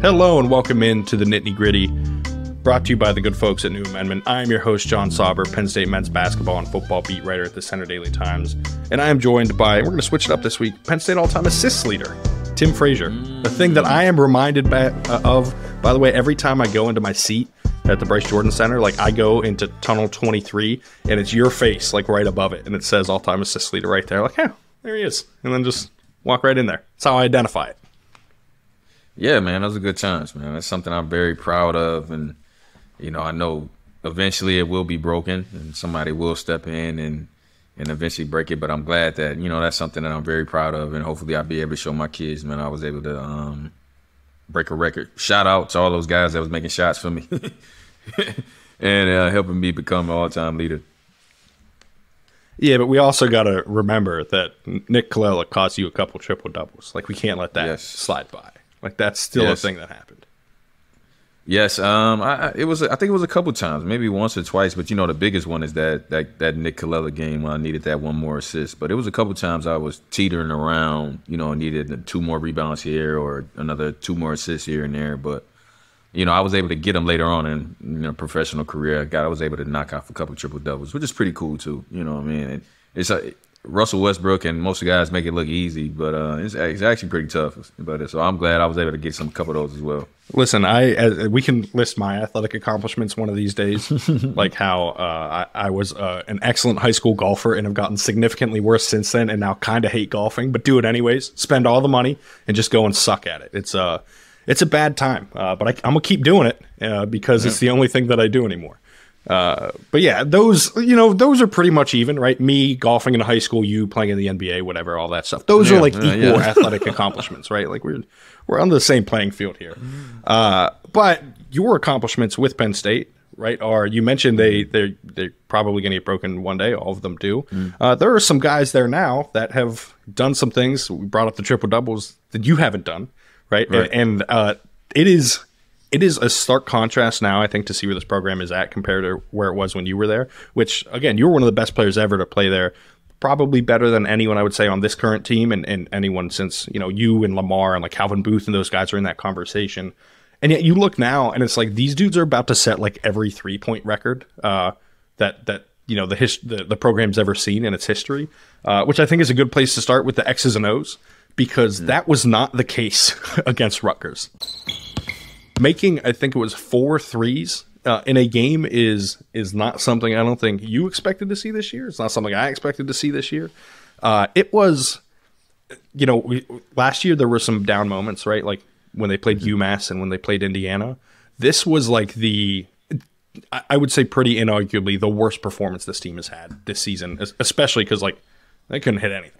Hello and welcome into the Nittany Gritty, brought to you by the good folks at New Amendment. I am your host, Jon Sauber, Penn State men's basketball and football beat writer at the Center Daily Times. And I am joined by, we're going to switch it up this week, Penn State all-time assists leader, Tim Frazier. The thing that I am reminded of, by the way, every time I go into my seat at the Bryce Jordan Center, like I go into tunnel 23 and it's your face like right above it and it says all-time assist leader right there. Like, yeah, there he is. And then just walk right in there. That's how I identify it. Yeah, man, those are good times, man. That's something I'm very proud of. And, you know, I know eventually it will be broken and somebody will step in and eventually break it. But I'm glad that, you know, that's something that I'm very proud of. And hopefully I'll be able to show my kids, man, I was able to break a record. Shout out to all those guys that was making shots for me and helping me become an all-time leader. Yeah, but we also got to remember that Nick Colella cost you a couple triple-doubles. Like, we can't let that slide by. Like, that's still a thing that happened. Yes, I think it was a couple times, maybe once or twice. But you know, the biggest one is that Nick Colella game when I needed that one more assist. But it was a couple times I was teetering around, you know, needed 2 more rebounds here or another 2 more assists here and there. But you know, I was able to get them later on in a professional career. I was able to knock off a couple triple doubles, which is pretty cool too. You know what I mean? It's Russell Westbrook and most of the guys make it look easy, but it's actually pretty tough. But so I'm glad I was able to get a couple of those as well. Listen, we can list my athletic accomplishments one of these days, like how I was an excellent high school golfer and have gotten significantly worse since then, and now kind of hate golfing, but do it anyways. Spend all the money and just go and suck at it. It's a bad time, but I'm gonna keep doing it because it's the only thing that I do anymore. But yeah, those are pretty much even, right? Me golfing in high school, you playing in the NBA, whatever, all that stuff. Those are like equal athletic accomplishments, right? Like we're on the same playing field here. But your accomplishments with Penn State, right, are, you mentioned they're probably going to get broken one day. All of them do. There are some guys there now that have done some things. We brought up the triple doubles that you haven't done, right? And it is a stark contrast now, I think, to see where this program is at compared to where it was when you were there, which, again, you were one of the best players ever to play there, probably better than anyone, I would say, on this current team and anyone since, you know, you and Lamar and like Calvin Booth and those guys are in that conversation. And yet you look now and it's like these dudes are about to set like every 3-point record that you know, the program's ever seen in its history, which I think is a good place to start with the X's and O's, because that was not the case against Rutgers. Making, I think it was 4 threes in a game is not something I don't think you expected to see this year. It's not something I expected to see this year. It was, you know, last year there were some down moments, right? Like when they played UMass and when they played Indiana. This was like I would say pretty inarguably the worst performance this team has had this season, especially because like they couldn't hit anything.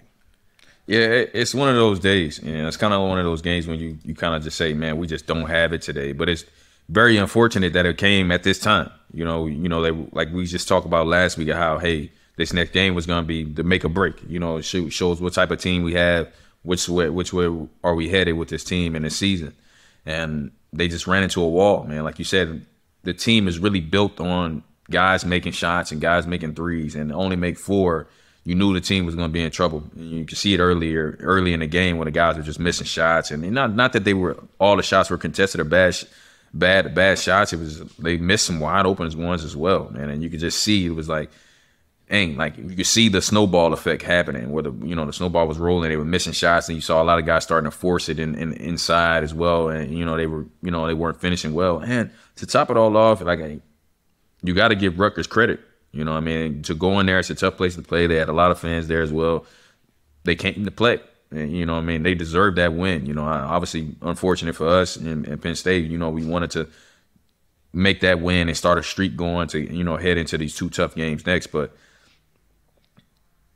Yeah, it's one of those days. You know, it's kind of one of those games when you kind of just say, man, we just don't have it today. But it's very unfortunate that it came at this time. You know, they, like we just talked about last week, how, hey, this next game was going to be the make or break. You know, it shows what type of team we have, which way are we headed with this team in this season. And they just ran into a wall, man. Like you said, the team is really built on guys making shots and guys making threes, and only make 4. You knew the team was going to be in trouble. You could see it early in the game when the guys were just missing shots, and not that all the shots were contested or bad shots. It was they missed some wide open ones as well, man. And you could just see it was like, dang, like you could see the snowball effect happening where the snowball was rolling. They were missing shots, and you saw a lot of guys starting to force it in inside as well. And they weren't finishing well. And to top it all off, like you got to give Rutgers credit. You know what I mean? To go in there, it's a tough place to play. They had a lot of fans there as well. They came to play. And, you know what I mean? They deserved that win. You know, obviously, unfortunate for us in Penn State, you know, we wanted to make that win and start a streak going to, you know, head into these 2 tough games next. But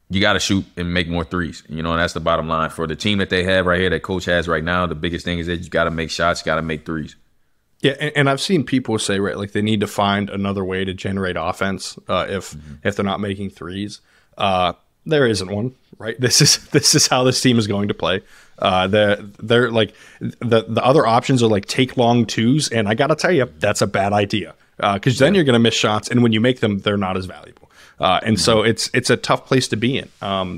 you got to shoot and make more threes. You know, and that's the bottom line. For the team that they have right here, that coach has right now, the biggest thing is that you got to make shots, you got to make threes. Yeah, and I've seen people say, right, like they need to find another way to generate offense if they're not making threes. There isn't one, right? This is how this team is going to play. They're like the other options are like take long 2s, and I got to tell you, that's a bad idea because then you're going to miss shots, and when you make them, they're not as valuable. And so it's a tough place to be in.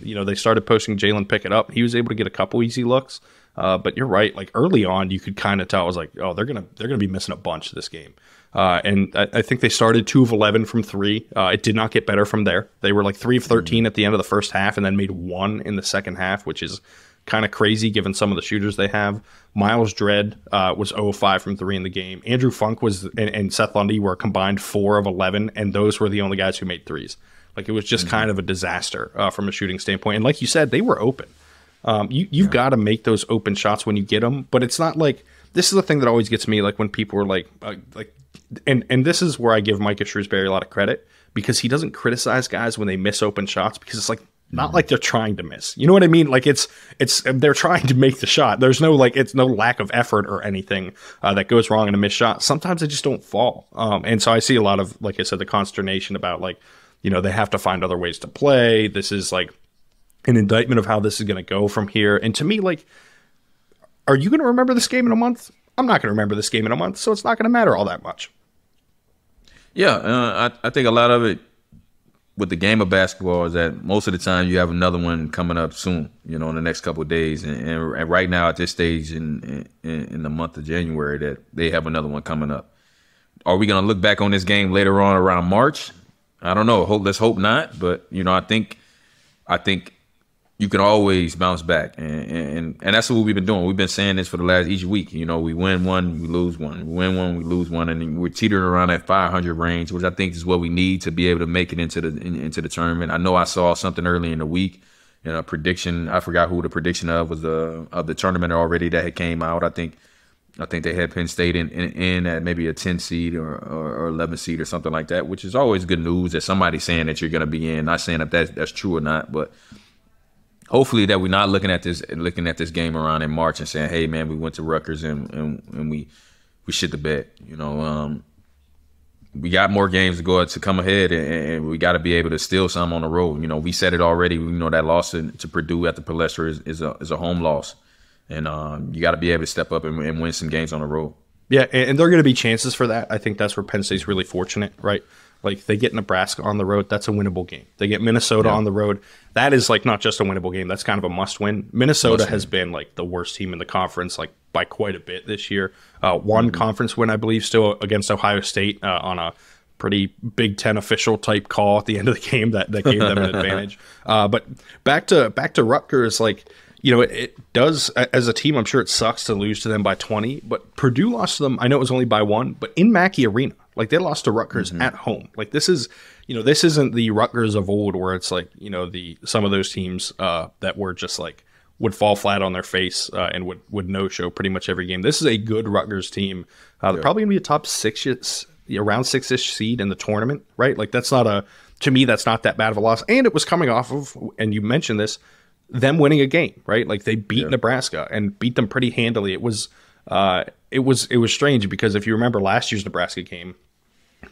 You know, they started posting Jalen Pickett up. He was able to get a couple easy looks. But you're right. Like early on, you could kind of tell. I was like, oh, they're gonna be missing a bunch this game. And I think they started 2 of 11 from 3. It did not get better from there. They were like 3 of 13 at the end of the first half, and then made 1 in the second half, which is kind of crazy given some of the shooters they have. Miles Dredd was 0 of 5 from 3 in the game. Andrew Funk and Seth Lundy were combined 4 of 11, and those were the only guys who made threes. Like it was just kind of a disaster from a shooting standpoint. And like you said, they were open. You've got to make those open shots when you get them, but it's not like this is the thing that always gets me. Like when people are like, and this is where I give Micah Shrewsbury a lot of credit because he doesn't criticize guys when they miss open shots because it's like not like they're trying to miss. You know what I mean? Like it's they're trying to make the shot. There's no it's no lack of effort or anything that goes wrong in a missed shot. Sometimes they just don't fall. And so I see a lot of, like I said, the consternation about like, they have to find other ways to play. This is like an indictment of how this is going to go from here. And to me, like, are you going to remember this game in a month? I'm not going to remember this game in a month, so it's not going to matter all that much. Yeah, I think a lot of it with the game of basketball is that most of the time you have another one coming up soon, in the next couple of days. And right now at this stage in the month of January that they have another one coming up. Are we going to look back on this game later on around March? I don't know. Let's hope not. But, I think you can always bounce back. And that's what we've been doing. We've been saying this for the last each week. We win one, we lose one. We win one, we lose one. And we're teetering around that 500 range, which I think is what we need to be able to make it into the tournament. I know I saw something early in the week, a prediction. I forgot who the prediction of was of the tournament already that had came out. I think they had Penn State in at maybe a 10 seed or 11 seed or something like that, which is always good news that somebody's saying that you're going to be in. Not saying that that's true or not, but hopefully that we're not looking at this game around in March and saying, hey, man, we went to Rutgers and we shit the bed. We got more games to come ahead, and we got to be able to steal some on the road. We said it already. We know that loss to Purdue at the Palestra is a home loss. And you got to be able to step up and win some games on the road. Yeah, and there are going to be chances for that. I think that's where Penn State's really fortunate, right? Like they get Nebraska on the road, that's a winnable game. They get Minnesota on the road. That is like not just a winnable game. That's kind of a must-win. Minnesota has been like the worst team in the conference, like by quite a bit this year. One conference win, I believe, still against Ohio State on a pretty Big Ten official type call at the end of the game that gave them an advantage. But back to Rutgers, like. It does, as a team, I'm sure it sucks to lose to them by 20, but Purdue lost to them, I know it was only by 1, but in Mackey Arena. Like, they lost to Rutgers at home. Like, this is, this isn't the Rutgers of old where it's like, some of those teams that were just like, would fall flat on their face and would no-show pretty much every game. This is a good Rutgers team. They're probably going to be a top 6, around 6-ish seed in the tournament, right? Like, to me, that's not that bad of a loss. And it was coming off of, and you mentioned this, them winning a game, right? Like they beat Nebraska and beat them pretty handily. It was strange because if you remember last year's Nebraska game,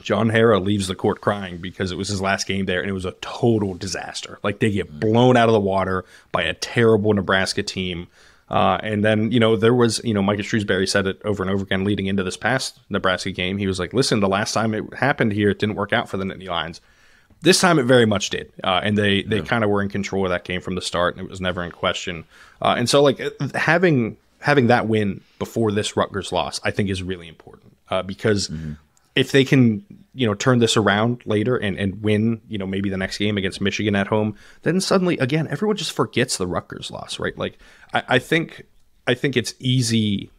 John Harrah leaves the court crying because it was his last game there and it was a total disaster. Like they get blown out of the water by a terrible Nebraska team. And then, there was, Micah Shrewsbury said it over and over again leading into this past Nebraska game. He was like, listen, the last time it happened here, it didn't work out for the Nittany Lions. This time it very much did, and they kind of were in control of that game from the start, and it was never in question. And so, like having that win before this Rutgers loss, I think is really important because if they can, turn this around later and win, maybe the next game against Michigan at home, then suddenly again everyone just forgets the Rutgers loss, right? Like I think it's easy.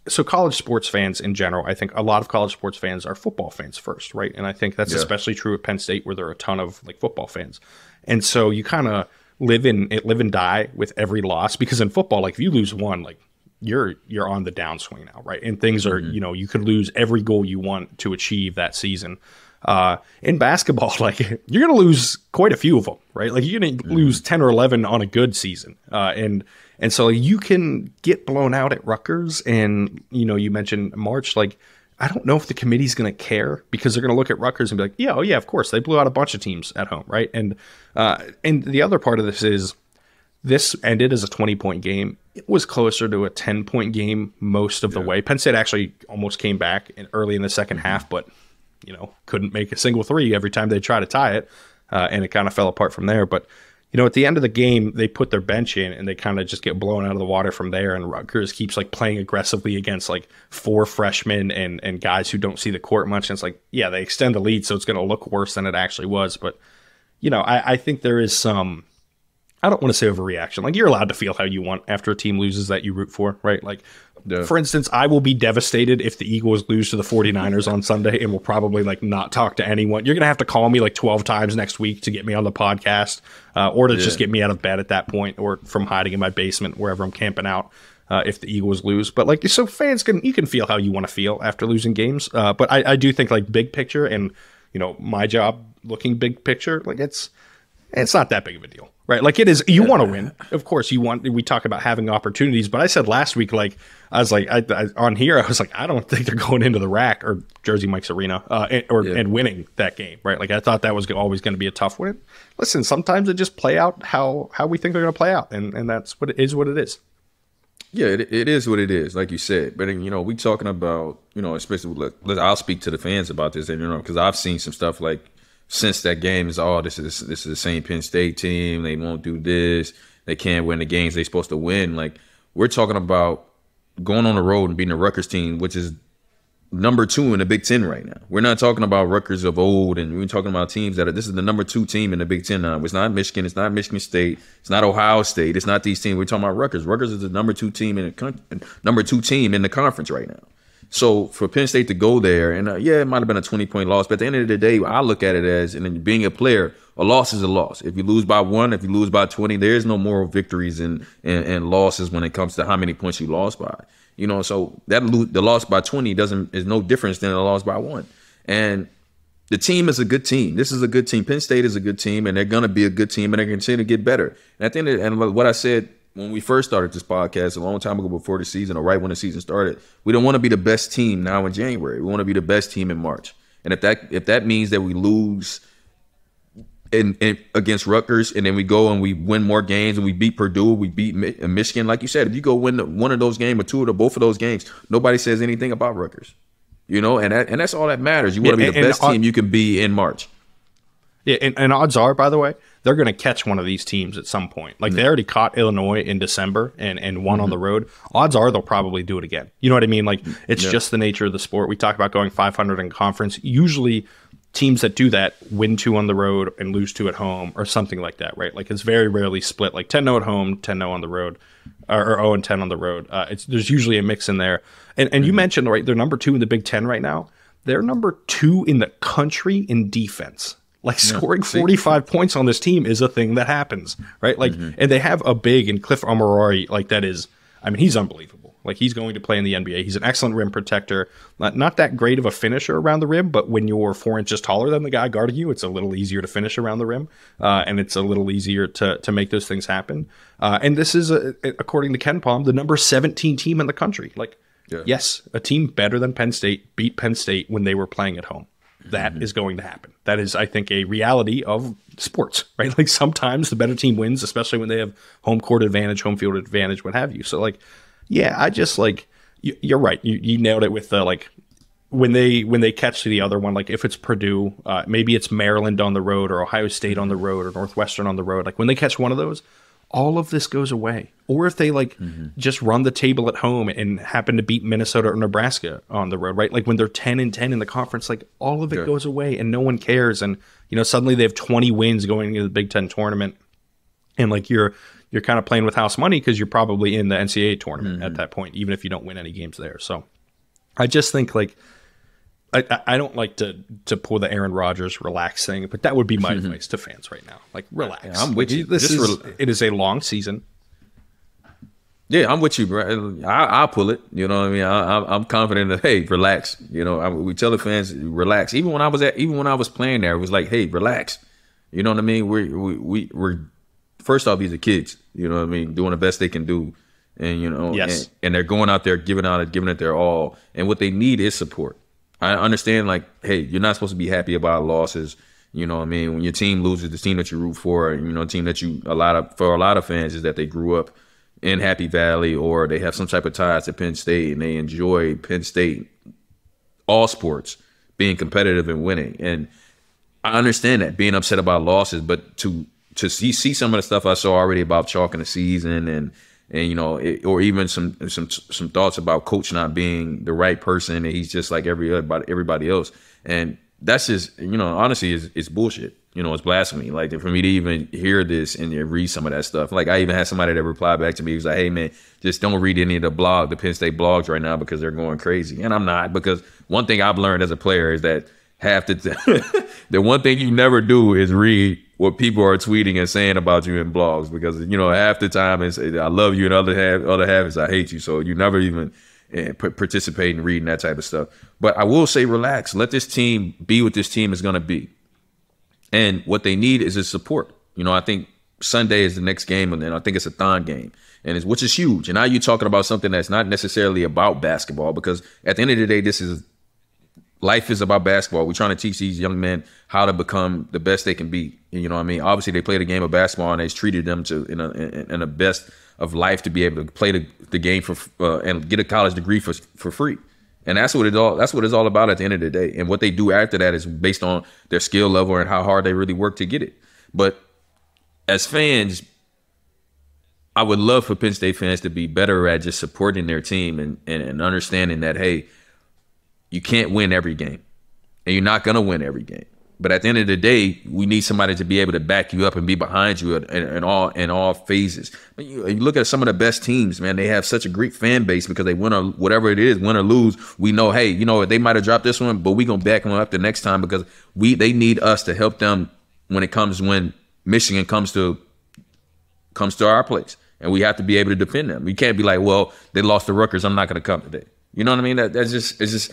So college sports fans in general, I think a lot of college sports fans are football fans first, right? And I think that's especially true at Penn State where there are a ton of like football fans. And so you kind of live and die with every loss because in football, like if you lose one, like you're on the downswing now, right? And things are, you could lose every goal you want to achieve that season. In basketball, like you're going to lose quite a few of them, right? Like you're going to lose 10 or 11 on a good season. And so you can get blown out at Rutgers and, you mentioned March, like, I don't know if the committee's going to care because they're going to look at Rutgers and be like, yeah, oh yeah, of course. They blew out a bunch of teams at home, right? And the other part of this is this ended as a 20-point game. It was closer to a 10-point game most of the way. Penn State actually almost came back early in the second half, but, couldn't make a single three every time they tried to tie it. And it kind of fell apart from there. But at the end of the game, they put their bench in and they kind of just get blown out of the water from there. And Rutgers keeps like playing aggressively against like 4 freshmen and guys who don't see the court much. And it's like, yeah, they extend the lead, so it's going to look worse than it actually was. But, I think there is some, I don't want to say overreaction. Like, you're allowed to feel how you want after a team loses that you root for, right? Like, for instance, I will be devastated if the Eagles lose to the 49ers on Sunday, and will probably like not talk to anyone. You're going to have to call me like 12 times next week to get me on the podcast, or to just get me out of bed at that point, or from hiding in my basement, wherever I'm camping out, if the Eagles lose. But like, so fans you can feel how you want to feel after losing games. But I do think like big picture, and my job looking big picture, like it's not that big of a deal. Right. Like, it is, you want to win. Of course we talk about having opportunities, but I said last week, like, I was like, on here, I was like, I don't think they're going into the Rack or Jersey Mike's Arena and winning that game. Right. Like, I thought that was always going to be a tough win. Listen, sometimes it just play out how we think they're going to play out. And that's what it is. Yeah, it is what it is, like you said. But, we talking about, especially, I'll speak to the fans about this, and, because I've seen some stuff like, since that game is, this is the same Penn State team. They won't do this. They can't win the games they're supposed to win. Like, we're talking about going on the road and beating the Rutgers team, which is number 2 in the Big Ten right now. We're not talking about Rutgers of old, and we're talking about teams this is the number 2 team in the Big Ten now. It's not Michigan. It's not Michigan State. It's not Ohio State. It's not these teams. We're talking about Rutgers. Rutgers is the number 2 team in the conference right now. So for Penn State to go there, and it might have been a 20-point loss, but at the end of the day, I look at it as, and being a player, a loss is a loss. If you lose by 1, if you lose by 20, there is no moral victories and losses when it comes to how many points you lost by. So the loss by 20 is no difference than a loss by 1. And the team is a good team. This is a good team. Penn State is a good team, and they're going to be a good team, and they're going to continue to get better. And at the end of and what I said when we first started this podcast a long time ago before the season, or right when the season started, we don't want to be the best team now in January. We want to be the best team in March. And if that means that we lose in against Rutgers, and then we go and we win more games, and we beat Purdue, we beat Michigan, like you said, if you go win one of those games or both of those games, nobody says anything about Rutgers. And that's all that matters. You want to be the best team you can be in March. Yeah, and odds are, by the way, they're going to catch one of these teams at some point. Like, they already caught Illinois in December and won on the road. Odds are they'll probably do it again. You know what I mean? Like, it's just the nature of the sport. We talk about going 500 in conference. Usually, teams that do that win 2 on the road and lose 2 at home, or something like that, right? Like, it's very rarely split. Like 10-0 at home, 10-0 on the road, or 0-10 on the road. There's usually a mix in there. And you mentioned, right, they're number 2 in the Big Ten right now. They're number 2 in the country in defense. Like, scoring 45 points on this team is a thing that happens, right? Like, and they have a big, and Cliff Omoruyi, like, that is, I mean, he's unbelievable. Like, he's going to play in the NBA. He's an excellent rim protector. Not that great of a finisher around the rim, but when you're 4 inches taller than the guy guarding you, it's a little easier to finish around the rim, and it's a little easier to make those things happen. And this is, according to Ken Palm, the number 17 team in the country. Like, yes, a team better than Penn State beat Penn State when they were playing at home. That is going to happen. That is, I think, a reality of sports, right? Like, sometimes the better team wins, especially when they have home court advantage, home field advantage, what have you. So, like, yeah, I just, like, you're right. You nailed it with the, like, when they catch the other one, like, if it's Purdue, maybe it's Maryland on the road, or Ohio State on the road, or Northwestern on the road. Like, when they catch one of those, all of this goes away. Or if they just run the table at home and happen to beat Minnesota or Nebraska on the road, right? Like, when they're 10-10 in the conference, like, all of it goes away and no one cares. And, suddenly they have 20 wins going into the Big Ten tournament. And, like, you're kind of playing with house money because you're probably in the NCAA tournament at that point, even if you don't win any games there. So I just think, like, I don't like to pull the Aaron Rodgers relax thing, but that would be my advice to fans right now. Like, relax. Yeah, I'm with you. It is a long season. Yeah, I'm with you, bro. I'll pull it. You know what I mean? I'm confident that, hey, relax. We tell the fans, relax. Even when I was playing there, it was like, hey, relax. You know what I mean? We're first off, these are kids. You know what I mean? Doing the best they can do, and and they're going out there giving it their all. And what they need is support. I understand, like, hey, you're not supposed to be happy about losses. You know what I mean? When your team loses, the team that you root for, a team that for a lot of fans is that they grew up in Happy Valley, or they have some type of ties to Penn State, and they enjoy Penn State, all sports, being competitive and winning. And I understand that, being upset about losses, but to to see some of the stuff I saw already about chalk in the season, and you know, or even some thoughts about Coach not being the right person, and he's just like everybody else, and that's just, you know, honestly, it's bullshit. You know, it's blasphemy. Like, for me to even hear this and read some of that stuff. Like, I even had somebody that replied back to me. He was like, "Hey man, just don't read any of the Penn State blogs right now because they're going crazy." And I'm not, because one thing I've learned as a player is that the one thing you never do is read what people are tweeting and saying about you in blogs, because, you know, half the time it's "I love you," and other half is "I hate you." So you never even participate in reading that type of stuff. But I will say, relax. Let this team be what this team is going to be. And what they need is support. You know, I think Sunday is the next game, and then I think it's a Thon game, which is huge. And now you're talking about something that's not necessarily about basketball, because at the end of the day, life is about basketball. We're trying to teach these young men how to become the best they can be. You know what I mean? Obviously, they played a game of basketball, and they've treated them in the best of life to be able to play the game and get a college degree for free. And that's what it's all about at the end of the day. And what they do after that is based on their skill level and how hard they really work to get it. But as fans, I would love for Penn State fans to be better at just supporting their team and understanding that, hey, you can't win every game, and you're not going to win every game. But at the end of the day, we need somebody to be able to back you up and be behind you in all phases. You look at some of the best teams, man, they have such a great fan base because they win, or whatever it is, win or lose. We know, hey, you know, they might have dropped this one, but we going to back them up the next time, because they need us to help them when Michigan comes to our place. And we have to be able to defend them. We can't be like, well, they lost to Rutgers, I'm not going to come today. You know what I mean? It's just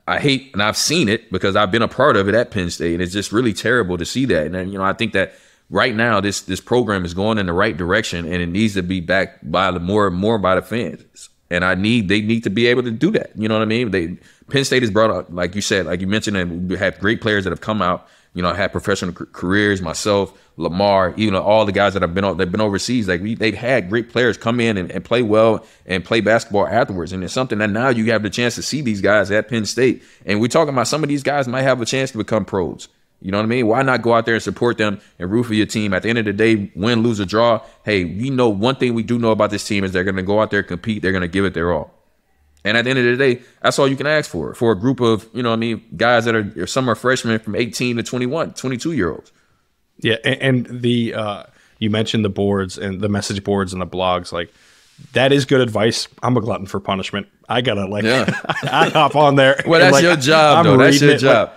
I hate, and I've seen it because I've been a part of it at Penn State, and it's just really terrible to see that. And, you know, I think that right now this program is going in the right direction, and it needs to be backed by more by the fans. And they need to be able to do that. You know what I mean? Penn State has brought up, like you said, like you mentioned, and we have great players that have come out, you know, had professional careers, myself, Lamar, even all the guys that they've been overseas. Like they've had great players come in and play well and play basketball afterwards. And it's something that now you have the chance to see these guys at Penn State. And we're talking about some of these guys might have a chance to become pros. You know what I mean? Why not go out there and support them and root for your team? At the end of the day, win, lose, or draw, hey, we know one thing we do know about this team is they're going to go out there and compete. They're going to give it their all. And at the end of the day, that's all you can ask for a group of, you know what I mean, guys that are, some are freshmen from 18 to 21, 22-year-olds. Yeah, and you mentioned the boards and the message boards and the blogs. Like, that is good advice. I'm a glutton for punishment. I gotta I hop on there. Well, that's your job, though. That's your job.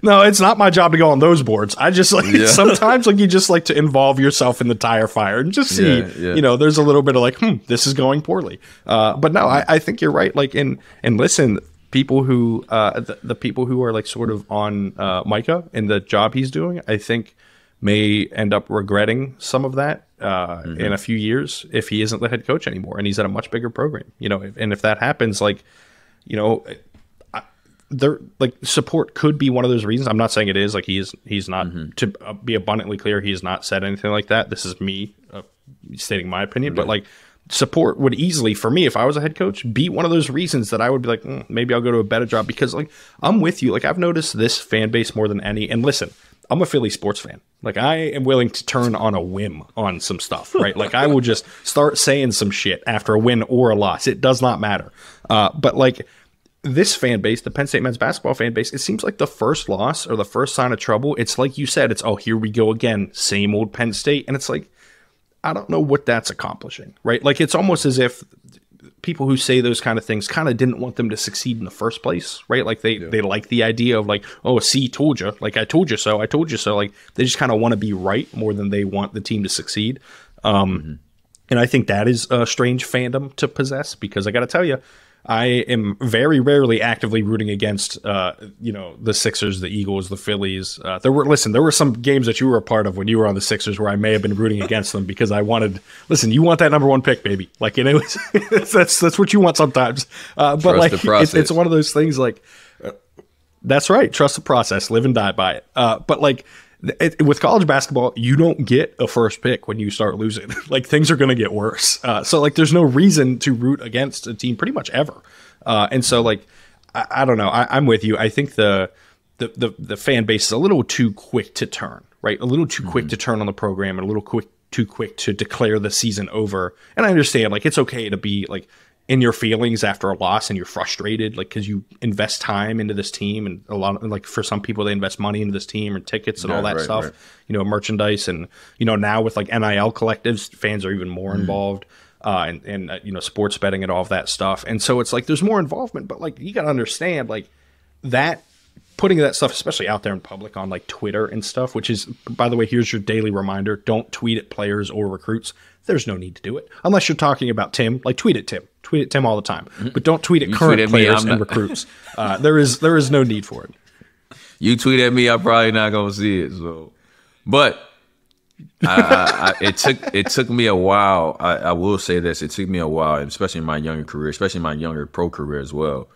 No, it's not my job to go on those boards. I just sometimes you just like to involve yourself in the tire fire and just see, you know, there's a little bit of this is going poorly. But no, I think you're right. Like, and listen, people who the people who are like sort of on Micah and the job he's doing, I think may end up regretting some of that in a few years if he isn't the head coach anymore and he's at a much bigger program, you know. And if that happens, like, you know, there, like, support could be one of those reasons. I'm not saying it is. Like, he's not, to be abundantly clear, he has not said anything like that. This is me stating my opinion, but like, support would easily, for me, if I was a head coach, be one of those reasons that I would be like, maybe I'll go to a better job. Because, like, I'm with you. Like, I've noticed this fan base more than any. And listen, I'm a Philly sports fan. Like, I am willing to turn on a whim on some stuff, right? Like, I will just start saying some shit after a win or a loss. It does not matter. But like, this fan base, the Penn State men's basketball fan base, it seems like the first loss or the first sign of trouble, it's like you said, it's, oh, here we go again, same old Penn State. And it's like, I don't know what that's accomplishing, right? Like, it's almost as if people who say those kind of things kind of didn't want them to succeed in the first place, right? Like, they like the idea of like, oh, see, told you, like, I told you so, I told you so. Like, they just kind of want to be right more than they want the team to succeed. And I think that is a strange fandom to possess, because I got to tell you, I am very rarely actively rooting against, you know, the Sixers, the Eagles, the Phillies. There were some games that you were a part of when you were on the Sixers where I may have been rooting against them because I wanted, you want that number one pick, baby. Like, you know, that's what you want sometimes. But like, it's one of those things like, that's right. Trust the process, live and die by it. But like, with college basketball, you don't get a first pick when you start losing. Like, things are going to get worse. So like, there's no reason to root against a team pretty much ever. And so like, I don't know. I'm with you. I think the fan base is a little too quick to turn, right? A little too quick to turn on the program and a little too quick to declare the season over. And I understand, like, it's okay to be like in your feelings after a loss and you're frustrated, like, because you invest time into this team, and a lot of, like, for some people they invest money into this team and tickets and all that stuff, you know, merchandise, and, you know, now with like NIL collectives, fans are even more involved, and you know, sports betting and all of that stuff, and so it's like there's more involvement, but like you got to understand, like, that putting that stuff, especially out there in public on like Twitter and stuff, which is, by the way, here's your daily reminder: don't tweet at players or recruits. There's no need to do it unless you're talking about Tim. Like, tweet at Tim all the time, but don't tweet at current players and recruits. There is no need for it. You tweet at me, I'm probably not gonna see it. So, but it took me a while. I will say this: it took me a while, and especially in my younger career, especially my younger pro career as well,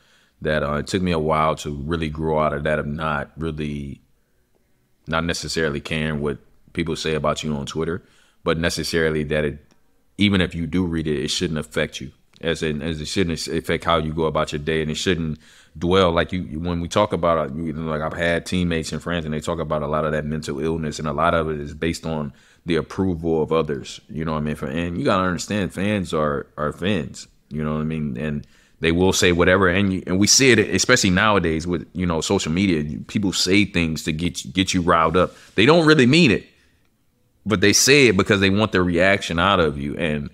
that it took me a while to really grow out of that, of not necessarily caring what people say about you on Twitter, but necessarily that even if you do read it, it shouldn't affect you, as it shouldn't affect how you go about your day, and it shouldn't dwell like when we talk about it. Like, I've had teammates and friends, and they talk about a lot of that mental illness, and a lot of it is based on the approval of others. You know what I mean? And you gotta understand, fans are fans. You know what I mean? And they will say whatever, and we see it, especially nowadays with, you know, social media. People say things to get you riled up. They don't really mean it, but they say it because they want their reaction out of you. And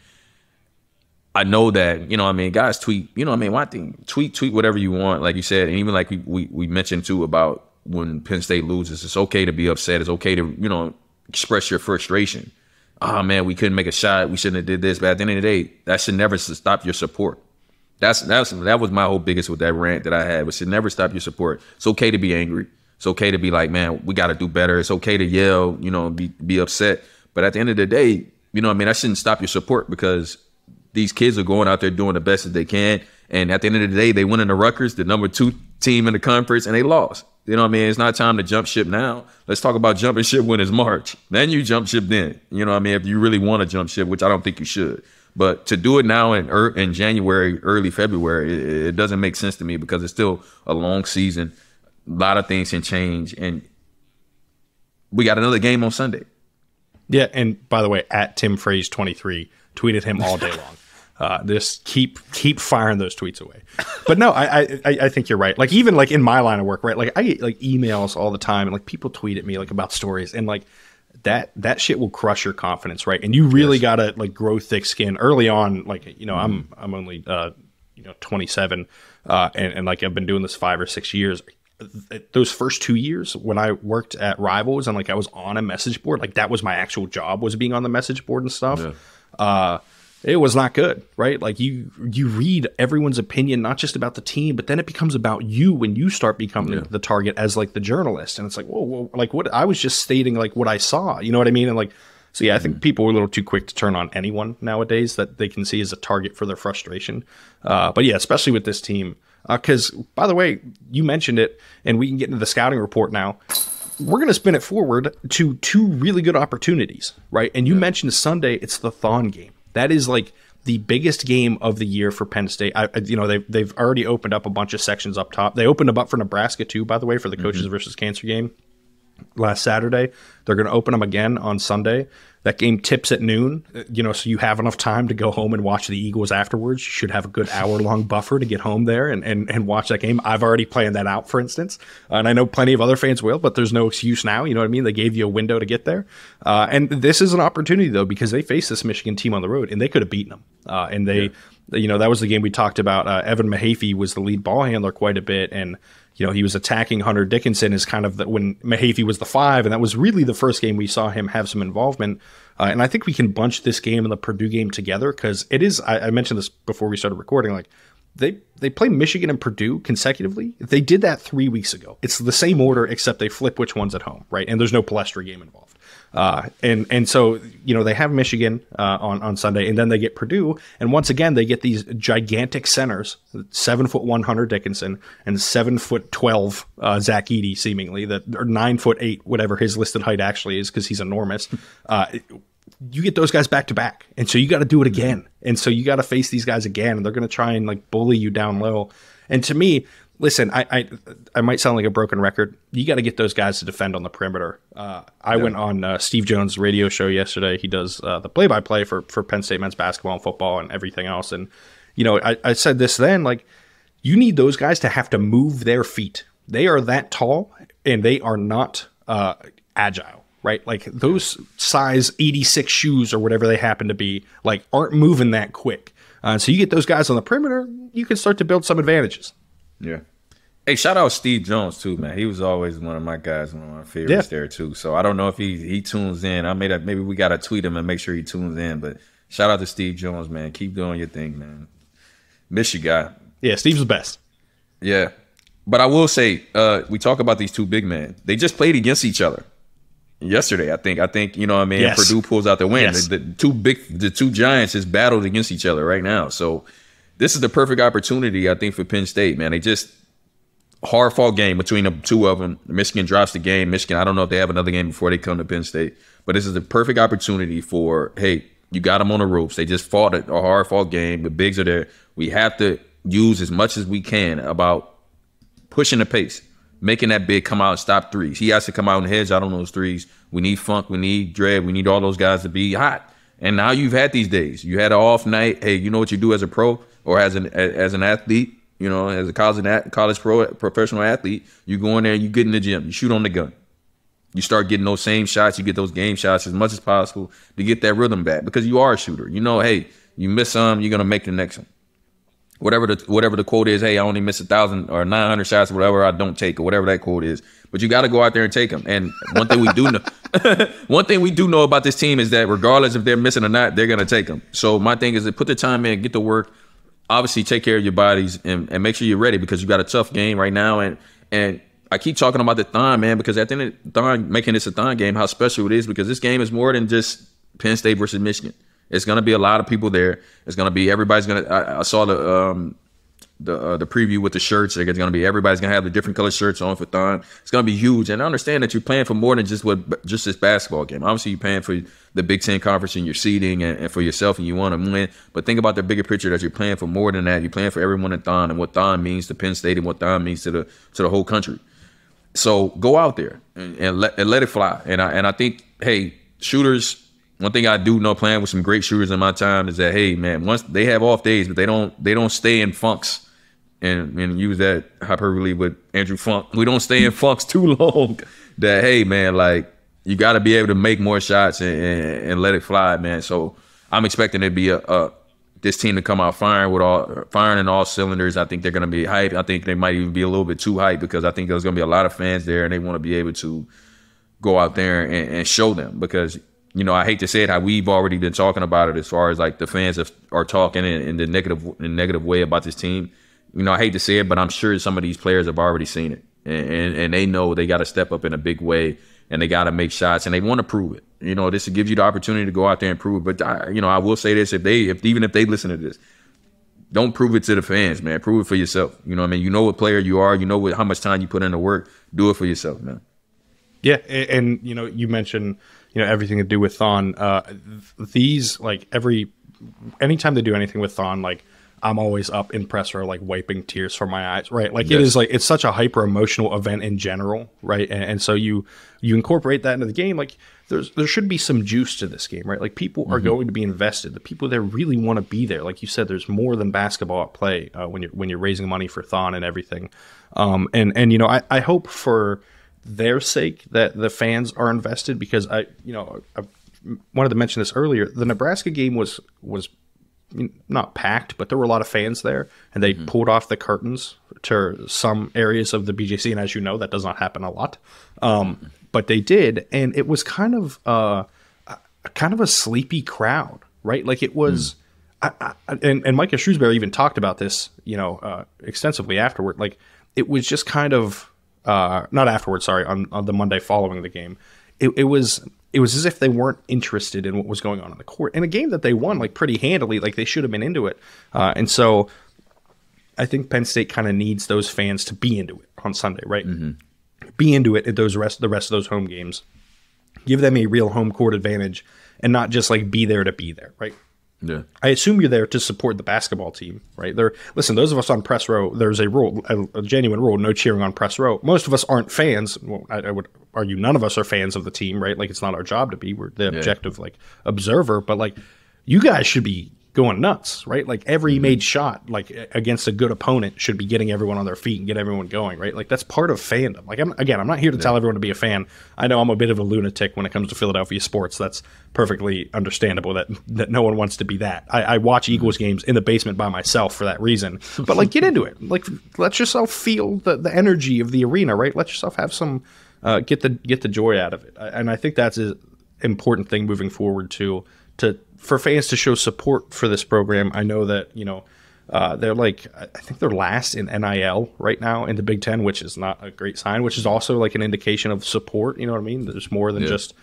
I know that, you know what I mean, guys tweet, you know what I mean, one thing, tweet whatever you want, like you said, and even like we mentioned too about when Penn State loses, it's okay to be upset. It's okay to, you know, express your frustration. Oh man, we couldn't make a shot. We shouldn't have did this. But at the end of the day, that should never stop your support. That was my whole biggest with that rant that I had. It should never stop your support. It's okay to be angry. It's okay to be like, man, we got to do better. It's okay to yell, you know, be upset. But at the end of the day, you know what I mean, that shouldn't stop your support, because these kids are going out there doing the best that they can. And at the end of the day, they went into Rutgers, the number 2 team in the conference, and they lost. You know what I mean? It's not time to jump ship now. Let's talk about jumping ship when it's March. Then you jump ship then. You know what I mean? If you really want to jump ship, which I don't think you should. But to do it now in January, early February, it doesn't make sense to me, because it's still a long season. A lot of things can change, and we got another game on Sunday. Yeah, and by the way, at Tim Frazier 23, tweeted him all day long. Just keep firing those tweets away. But no, I think you're right. Like, even like in my line of work, right? Like, I get like emails all the time, and like people tweet at me like about stories, and like that shit will crush your confidence, right? And you really gotta like grow thick skin early on. Like, you know, I'm only 27, and like I've been doing this 5 or 6 years. Those first 2 years when I worked at Rivals and like I was on a message board, like that was my actual job, was being on the message board and stuff. It was not good, right? Like you read everyone's opinion, not just about the team, but then it becomes about you when you start becoming the target as like the journalist. And it's like, whoa, like what I was just stating, like what I saw, you know what I mean? And like, so yeah, I think people are a little too quick to turn on anyone nowadays that they can see as a target for their frustration. But yeah, especially with this team, because by the way, you mentioned it, and we can get into the scouting report now. We're going to spin it forward to 2 really good opportunities, right? And you mentioned Sunday, it's the Thon game. That is like the biggest game of the year for Penn State. They've already opened up a bunch of sections up top. They opened them up for Nebraska too, by the way, for the coaches versus cancer game last Saturday. They're going to open them again on Sunday. That game tips at noon, so you have enough time to go home and watch the Eagles afterwards. You should have a good hour-long buffer to get home there and watch that game. I've already planned that out, for instance, and I know plenty of other fans will, but there's no excuse now. You know what I mean? They gave you a window to get there. And this is an opportunity, though, because they faced this Michigan team on the road, and they could have beaten them. And they, that was the game we talked about. Evan Mahaffey was the lead ball handler quite a bit, and he was attacking Hunter Dickinson as kind of when Mahaffey was the 5, and that was really the first game we saw him have some involvement. And I think we can bunch this game and the Purdue game together, because it is, I mentioned this before we started recording, like they play Michigan and Purdue consecutively. They did that 3 weeks ago. It's the same order, except they flip which one's at home, right? And there's no Palestra game involved. And so, they have Michigan on Sunday, and then they get Purdue. And once again, they get these gigantic centers, 7'1" Hunter Dickinson and 7'12" Zach Edey, seemingly, or 9'8", whatever his listed height actually is, because he's enormous. You get those guys back to back. And so you got to do it again. And so you got to face these guys again, and they're going to try and like bully you down low. And to me, Listen, I might sound like a broken record. You got to get those guys to defend on the perimeter. I went on Steve Jones' radio show yesterday. He does the play-by-play for Penn State men's basketball and football and everything else. And, I said this then, like, you need those guys to have to move their feet. They are that tall, and they are not agile, right? Like, those size 86 shoes or whatever they happen to be, like, aren't moving that quick. So you get those guys on the perimeter, you can start to build some advantages. Yeah. Hey, shout out Steve Jones too, man. He was always one of my guys, one of my favorites there too. So I don't know if he tunes in. Maybe we gotta tweet him and make sure he tunes in. But shout out to Steve Jones, man. Keep doing your thing, man. Miss you, guy. Yeah, Steve's the best. Yeah. But I will say, we talk about these two big men. They just played against each other yesterday, I think, you know what I mean? Yes. Purdue pulls out the win. Yes. The two giants just battled against each other right now. So this is the perfect opportunity, I think, for Penn State, man. They just hard fought game between the two of them. Michigan drops the game. Michigan, I don't know if they have another game before they come to Penn State, but this is the perfect opportunity for, hey, you got them on the ropes. They just fought a hard fought game. The bigs are there. We have to use as much as we can about pushing the pace, making that big come out and stop threes. He has to come out and hedge out on those threes. We need Funk. We need Dred. We need all those guys to be hot. And now you've had these days. You had an off night. Hey, you know what you do as a pro or as an athlete, as a college professional athlete, you go in there, you get in the gym, you shoot on the gun. You start getting those same shots, you get those game shots as much as possible to get that rhythm back because you are a shooter. Hey, you miss some, you're going to make the next one. Whatever the quote is, hey, I only miss 1,000 or 900 shots, whatever I don't take, or whatever that quote is. But you got to go out there and take them. And one thing we do know about this team is that regardless if they're missing or not, they're going to take them. So my thing is to put the time in, get to work, obviously take care of your bodies and make sure you're ready because you got a tough game right now. And I keep talking about the Thon, man, because at the end of the Thon, making this a Thon game, how special it is because this game is more than just Penn State versus Michigan. It's going to be a lot of people there. It's going to be everybody's going to. I saw the preview with the shirts. It's going to be everybody's going to have the different color shirts on for Thon. It's going to be huge. And I understand that you're playing for more than just this basketball game. Obviously, you're paying for the Big Ten Conference and your seeding and for yourself, and you want to win. But think about the bigger picture that you're playing for more than that. You're playing for everyone in Thon and what Thon means to Penn State and what Thon means to the whole country. So go out there and let it fly. And I think, hey, shooters. One thing I do know playing with some great shooters in my time is that, hey, man, once they have off days, but they don't stay in funks and use that hyperbole with Andrew Funk. We don't stay in funks too long that, hey, man, like you got to be able to make more shots and let it fly, man. So I'm expecting it to be this team to come out firing in all cylinders. I think they're going to be hyped. I think they might even be a little bit too hyped because I think there's going to be a lot of fans there and they want to be able to go out there and show them because I hate to say it, how we've already been talking about it as far as like the fans are talking in the negative way about this team. I hate to say it, but I'm sure some of these players have already seen it and they know they got to step up in a big way and they got to make shots and they want to prove it. This gives you the opportunity to go out there and prove it. But I will say this: even if they listen to this, don't prove it to the fans, man. Prove it for yourself. You know what I mean? You know what player you are. You know how much time you put into work. Do it for yourself, man. Yeah, and you mentioned everything to do with Thon. These anytime they do anything with Thon, like I'm always up in presser, like wiping tears from my eyes, right? Like yes. It's such a hyper emotional event in general, right? And so you incorporate that into the game. Like there should be some juice to this game, right? Like people are going to be invested. The people that really want to be there, like you said, there's more than basketball at play when you're raising money for Thon and everything. I hope for their sake that the fans are invested because I wanted to mention this earlier. The Nebraska game was not packed, but there were a lot of fans there, and they pulled off the curtains to some areas of the BJC. And as you know, that does not happen a lot, but they did, and it was kind of a sleepy crowd, right? Like it was, and Micah Shrewsbury even talked about this, extensively afterward. Like it was just kind of. Not afterwards, sorry, on the Monday following the game. It was as if they weren't interested in what was going on the court. In a game that they won like pretty handily, like they should have been into it. And so I think Penn State kind of needs those fans to be into it on Sunday, right? Be into it at the rest of those home games. Give them a real home court advantage and not just like be there to be there, right? Yeah. I assume you're there to support the basketball team, right? Listen, those of us on press row, there's a rule, a genuine rule, no cheering on press row. Most of us aren't fans. Well, I would argue none of us are fans of the team, right? Like, it's not our job to be. We're the objective, like, observer. But, like, you guys should be going nuts, right? Like, every made shot, like, against a good opponent should be getting everyone on their feet and get everyone going, right? Like, that's part of fandom. Like, I'm not here to tell everyone to be a fan. I know I'm a bit of a lunatic when it comes to Philadelphia sports. That's perfectly understandable that no one wants to be that. I watch Eagles games in the basement by myself for that reason. But, like, get into it. Like, let yourself feel the energy of the arena, right? Let yourself have some get the joy out of it. And I think that's an important thing moving forward for fans to show support for this program. I know that, they're like, I think they're last in NIL right now in the Big Ten, which is not a great sign, which is also like an indication of support. You know what I mean? There's more than just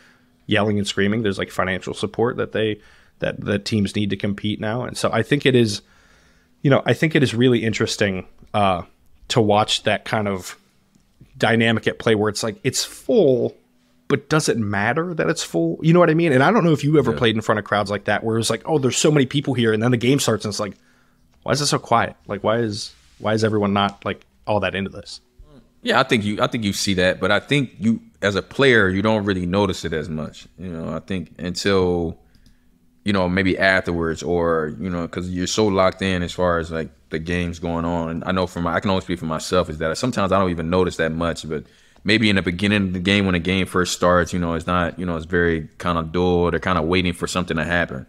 yelling and screaming. There's like financial support that teams need to compete now. And so I think it is, really interesting to watch that kind of dynamic at play where it's like, it's full, but does it matter that it's full? You know what I mean? And I don't know if you ever played in front of crowds like that, where it was like, oh, there's so many people here, and then the game starts, and it's like, why is it so quiet? Like, why is everyone not like all that into this? Yeah, I think you see that, but I think you, as a player, you don't really notice it as much. I think until maybe afterwards, or because you're so locked in as far as like the games going on. And I know I can only speak for myself, is that sometimes I don't even notice that much, but maybe in the beginning of the game, when the game first starts, it's not, it's very kind of dull. They're kind of waiting for something to happen.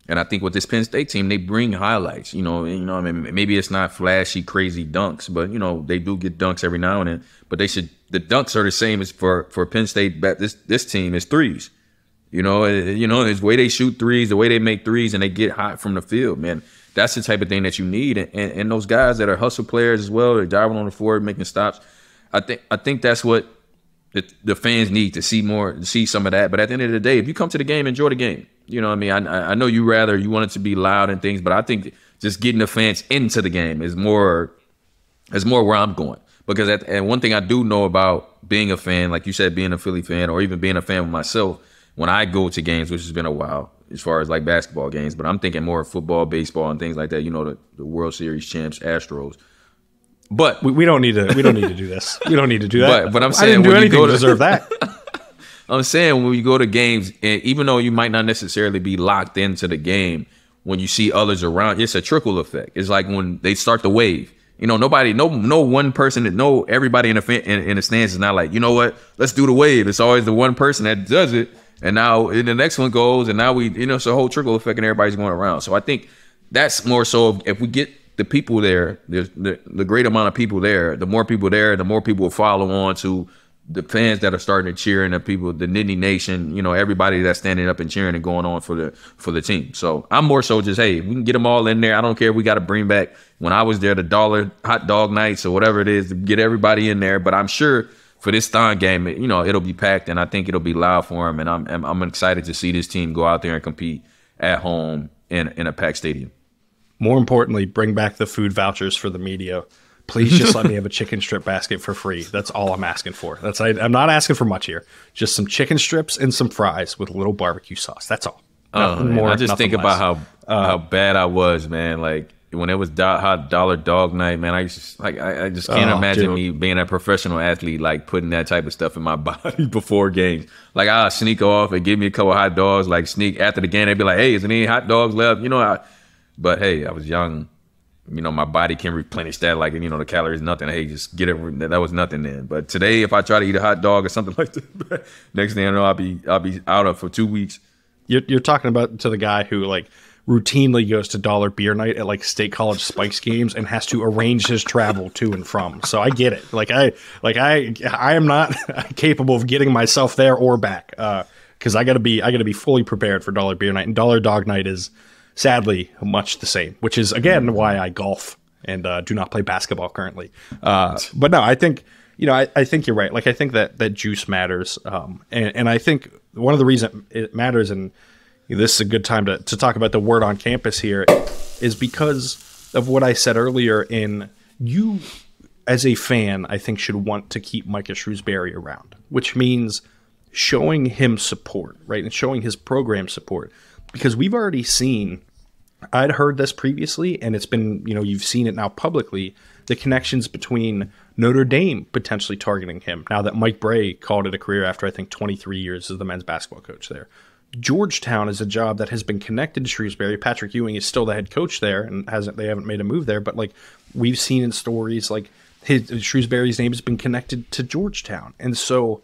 And I think with this Penn State team, they bring highlights, I mean, maybe it's not flashy, crazy dunks, but, they do get dunks every now and then. But the dunks are the same as for Penn State. This team is threes. It's the way they shoot threes, the way they make threes, and they get hot from the field, man. That's the type of thing that you need. And those guys that are hustle players as well, they're driving on the floor, making stops. I think that's what the fans need to see some of that. But at the end of the day, if you come to the game, enjoy the game. You know what I mean? I know you want it to be loud and things, but I think just getting the fans into the game is more where I'm going. Because and one thing I do know about being a fan, like you said, being a Philly fan, or even being a fan of myself, when I go to games, which has been a while, as far as like basketball games, but I'm thinking more football, baseball, and things like that. The World Series champs, Astros. But we don't need to do this. We don't need to do that. But I'm saying, I didn't do anything to deserve that. I'm saying, when you go to games, and even though you might not necessarily be locked into the game, when you see others around, it's a trickle effect. It's like when they start the wave. No one person, everybody in the stands is not like, you know what, let's do the wave. It's always the one person that does it, and now the next one goes, and now it's a whole trickle effect, and everybody's going around. So I think that's more so, if we get the people there, the great amount of people there, the more people there, the more people will follow on to the fans that are starting to cheer, and the people, the Nittany Nation, everybody that's standing up and cheering and going on for the team. So I'm more so just, hey, we can get them all in there. I don't care if we got to bring back, when I was there, the $1 hot dog nights or whatever it is, to get everybody in there. But I'm sure for this Thon game, it'll be packed, and I think it'll be loud for them. And I'm excited to see this team go out there and compete at home in a packed stadium. More importantly, bring back the food vouchers for the media. Please just let me have a chicken strip basket for free. That's all I'm asking for. I'm not asking for much here. Just some chicken strips and some fries with a little barbecue sauce. That's all. Nothing more. I just think about how bad I was, man. Like, when it was hot $1 dog night, man, I just can't imagine me being a professional athlete, like putting that type of stuff in my body before games. Like, I'll sneak off and give me a couple of hot dogs, like sneak after the game. They'd be like, hey, is there any hot dogs left? But hey, I was young. My body can replenish that. Like, the calories, nothing. Hey, just get it. That was nothing then. But today, if I try to eat a hot dog or something like that, next thing I know, I'll be out of for 2 weeks. You're talking about to the guy who like routinely goes to dollar beer night at like State College Spikes games and has to arrange his travel to and from. So I get it. I am not capable of getting myself there or back because I gotta be fully prepared for dollar beer night, and dollar dog night is sadly much the same, which is again why I golf and do not play basketball currently. But no, I think I think you're right. Like, I think that juice matters, and I think one of the reasons it matters, and this is a good time to talk about the word on campus here, is because of what I said earlier. In you as a fan, I think should want to keep Micah Shrewsbury around, which means showing him support, right, and showing his program support, because we've already seen I'd heard this previously, and it's been, you've seen it now publicly, the connections between Notre Dame potentially targeting him, now that Mike Bray called it a career after, I think, 23 years as the men's basketball coach there. Georgetown is a job that has been connected to Shrewsbury. Patrick Ewing is still the head coach there, and they haven't made a move there, but like we've seen in stories, like Shrewsbury's name has been connected to Georgetown. And so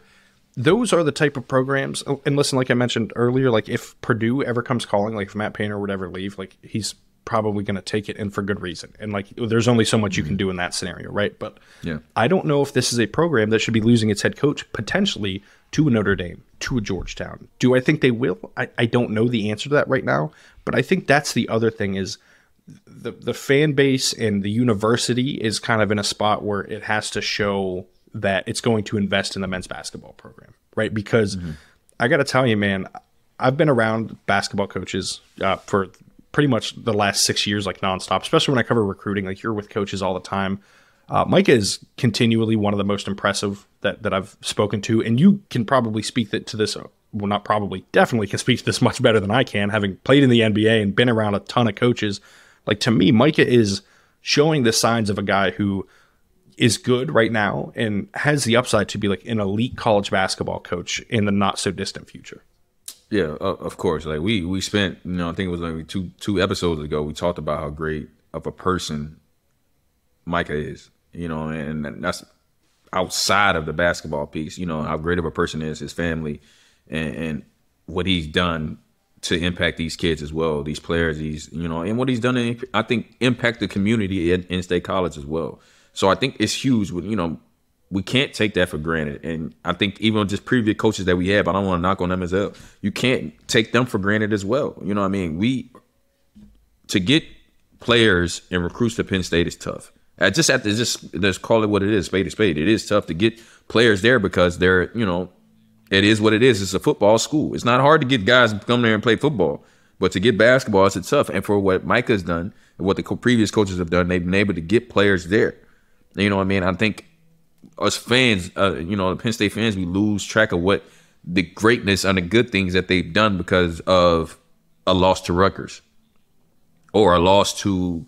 those are the type of programs. And listen, like I mentioned earlier, like if Purdue ever comes calling, like if Matt Painter would ever leave, like he's probably going to take it, and for good reason. And like there's only so much you can do in that scenario, right? But yeah, I don't know if this is a program that should be losing its head coach potentially to a Notre Dame, to a Georgetown. Do I think they will? I don't know the answer to that right now, but I think that's the other thing is the fan base and the university is kind of in a spot where it has to show that it's going to invest in the men's basketball program, right? Because I got to tell you, man, I've been around basketball coaches for pretty much the last 6 years, like nonstop, especially when I cover recruiting. Like you're with coaches all the time. Micah is continually one of the most impressive that I've spoken to, and you can probably speak to this. Well, not probably, definitely can speak to this much better than I can, having played in the NBA and been around a ton of coaches. Like to me, Micah is showing the signs of a guy who is good right now and has the upside to be like an elite college basketball coach in the not so distant future. Yeah, of course. Like we spent, I think it was like two episodes ago, we talked about how great of a person Micah is, and that's outside of the basketball piece, how great of a person is, his family, and what he's done to impact these kids as well, these players, and what he's done to, I think, impact the community in State College as well. So I think it's huge. We can't take that for granted. And I think even just previous coaches that we have, I don't want to knock on them as well. You can't take them for granted as well. You know what I mean? To get players and recruits to Penn State is tough. Let's call it what it is, spade to spade. It is tough to get players there because they're, it is what it is. It's a football school. It's not hard to get guys to come there and play football. But to get basketball, it's tough. And for what Micah's done and what the previous coaches have done, they've been able to get players there. You know what I mean? I think us fans, Penn State fans, we lose track of what the greatness and the good things that they've done because of a loss to Rutgers or a loss to,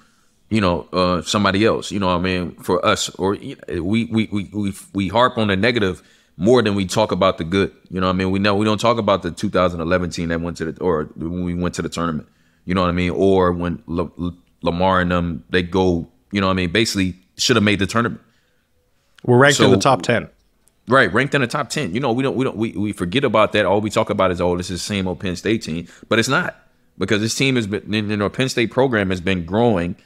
somebody else. You know what I mean? For us, or we harp on the negative more than we talk about the good. You know what I mean? We don't talk about the 2011 team that went to or when we went to the tournament. You know what I mean? Or when Lamar and them, they go, basically should have made the tournament. We're ranked in the top 10. Right, ranked in the top 10. We forget about that. All we talk about is, this is the same old Penn State team. But it's not. Because this team has been, Penn State program has been growing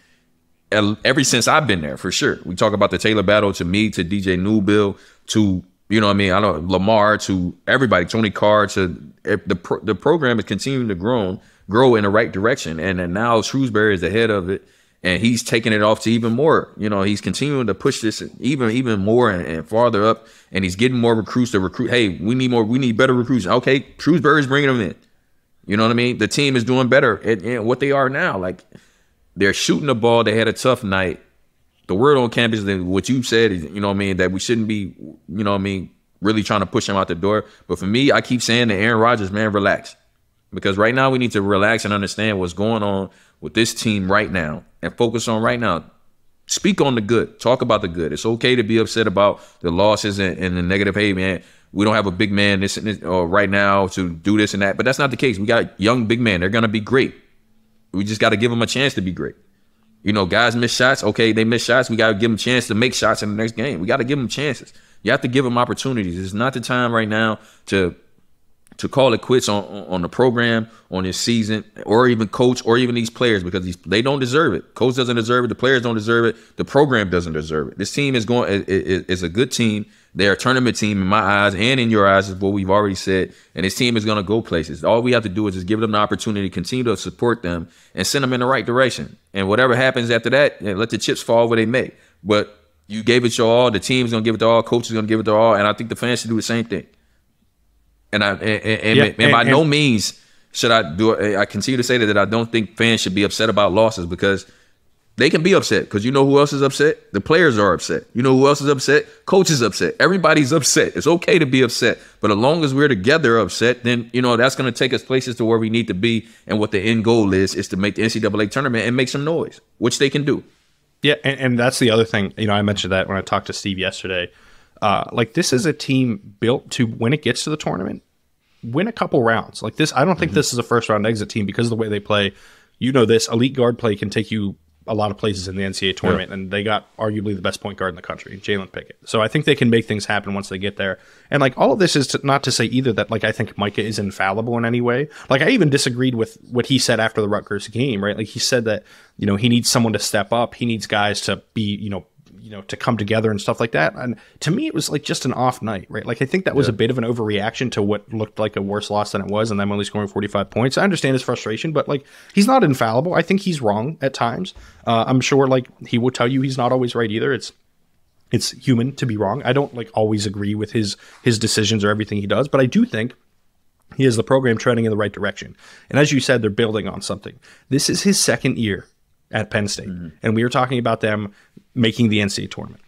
ever since I've been there, for sure. We talk about the Taylor Battle to me, to DJ Newbill, to, Lamar, to everybody, Tony Carr, to the program is continuing to grow in the right direction. And now Shrewsbury is the head of it. And he's taking it off to even more. He's continuing to push this even more and farther up. And he's getting more recruits to recruit. Hey, we need better recruits. Okay, Shrewsbury's bringing them in. You know what I mean? The team is doing better at what they are now. Like, they're shooting the ball. They had a tough night. The word on campus, what you said is, that we shouldn't be, really trying to push him out the door. But for me, I keep saying to Aaron Rodgers, man, relax. Because right now we need to relax and understand what's going on with this team right now and focus on right now. Speak on the good. Talk about the good. It's okay to be upset about the losses and the negative. Hey, man, we don't have a big man this or right now to do this and that. But that's not the case. We got young big men. They're going to be great. We just got to give them a chance to be great. Guys miss shots. Okay, they miss shots. We got to give them a chance to make shots in the next game. We got to give them chances. You have to give them opportunities. It's not the time right now to call it quits on the program, on this season, or even coach, or even these players, because they don't deserve it. Coach doesn't deserve it. The players don't deserve it. The program doesn't deserve it. This team is a good team. They're a tournament team in my eyes and in your eyes, is what we've already said. And this team is going to go places. All we have to do is just give them the opportunity, continue to support them, and send them in the right direction. And whatever happens after that, let the chips fall where they may. But you gave it your all. The team's going to give it their all. Coach is going to give it their all. And I think the fans should do the same thing. And by no means should I do it. I continue to say that I don't think fans should be upset about losses, because They can be upset because you know who else is upset? The players are upset. You know who else is upset? Coach is upset. Everybody's upset. It's okay to be upset. But as long as we're together upset, then, you know, that's going to take us places to where we need to be. And what the end goal is to make the NCAA tournament and make some noise, which they can do. Yeah, and that's the other thing. You know, I mentioned that when I talked to Steve yesterday. Like, this is a team built to, when it gets to the tournament, win a couple rounds. Like this, I don't think this is a first-round exit team because of the way they play. You know this, elite guard play can take you a lot of places in the NCAA tournament, and they got arguably the best point guard in the country, Jalen Pickett. So I think they can make things happen once they get there. And like all of this is not to say either that like I think Micah is infallible in any way. Like I even disagreed with what he said after the Rutgers game, right? Like he said that, you know, he needs someone to step up. He needs guys to be, you know, to come together and stuff like that. And to me, it was like just an off night, right? Like I think that was a bit of an overreaction to what looked like a worse loss than it was, and them only scoring 45 points. I understand his frustration, but like he's not infallible. I think he's wrong at times. I'm sure like he will tell you he's not always right either. It's human to be wrong. I don't like always agree with his decisions or everything he does, but I do think he has the program trending in the right direction. And as you said, they're building on something. This is his second year at Penn State. And we were talking about them making the NCAA tournament.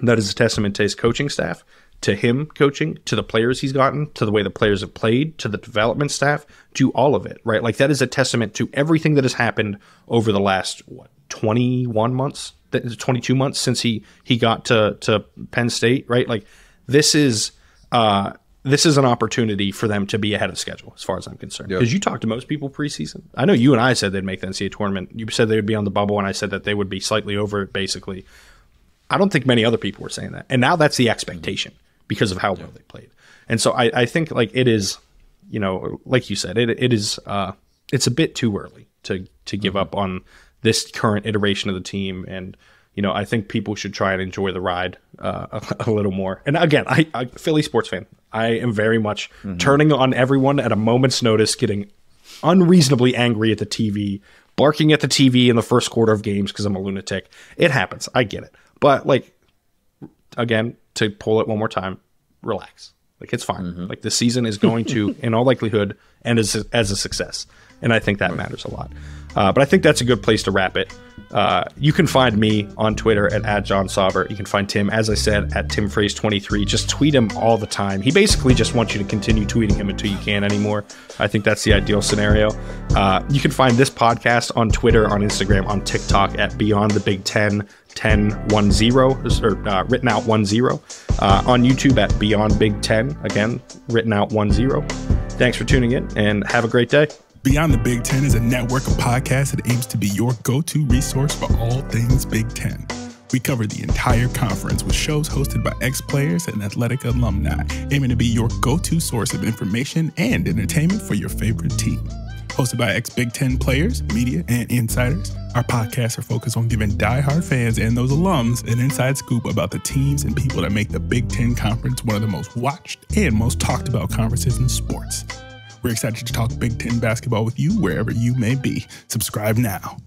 That is a testament to his coaching staff, to him coaching, to the players he's gotten, to the way the players have played, to the development staff, to all of it, right? Like that is a testament to everything that has happened over the last, 21 months, 22 months since he got to Penn State, right? Like this is an opportunity for them to be ahead of schedule, as far as I'm concerned. Because you talked to most people preseason. I know you and I said they'd make the NCAA tournament. You said they would be on the bubble, and I said that they would be slightly over it, basically. I don't think many other people were saying that. And now that's the expectation because of how well they played. And so I think like it is, you know, like you said, it is it's a bit too early to give up on this current iteration of the team. And you know, I think people should try and enjoy the ride a little more. And again, I Philly sports fan. I am very much turning on everyone at a moment's notice, getting unreasonably angry at the TV, barking at the TV in the first quarter of games because I'm a lunatic. It happens. I get it. But like, again, to pull it one more time, relax. Like it's fine. Like the season is going to, in all likelihood, end as a success. And I think that matters a lot. But I think that's a good place to wrap it. You can find me on Twitter at Jon Sauber. You can find Tim, as I said, at TimFraze23. Just tweet him all the time. He basically just wants you to continue tweeting him until you can't anymore. I think that's the ideal scenario. You can find this podcast on Twitter, on Instagram, on TikTok at Beyond the Big Ten 1010, or written out 10. On YouTube at Beyond Big Ten, again, written out 10. Thanks for tuning in and have a great day. Beyond the Big Ten is a network of podcasts that aims to be your go-to resource for all things Big Ten. We cover the entire conference with shows hosted by ex-players and athletic alumni, aiming to be your go-to source of information and entertainment for your favorite team. Hosted by ex-Big Ten players, media, and insiders, our podcasts are focused on giving diehard fans and those alums an inside scoop about the teams and people that make the Big Ten Conference one of the most watched and most talked about conferences in sports. We're excited to talk Big Ten basketball with you wherever you may be. Subscribe now.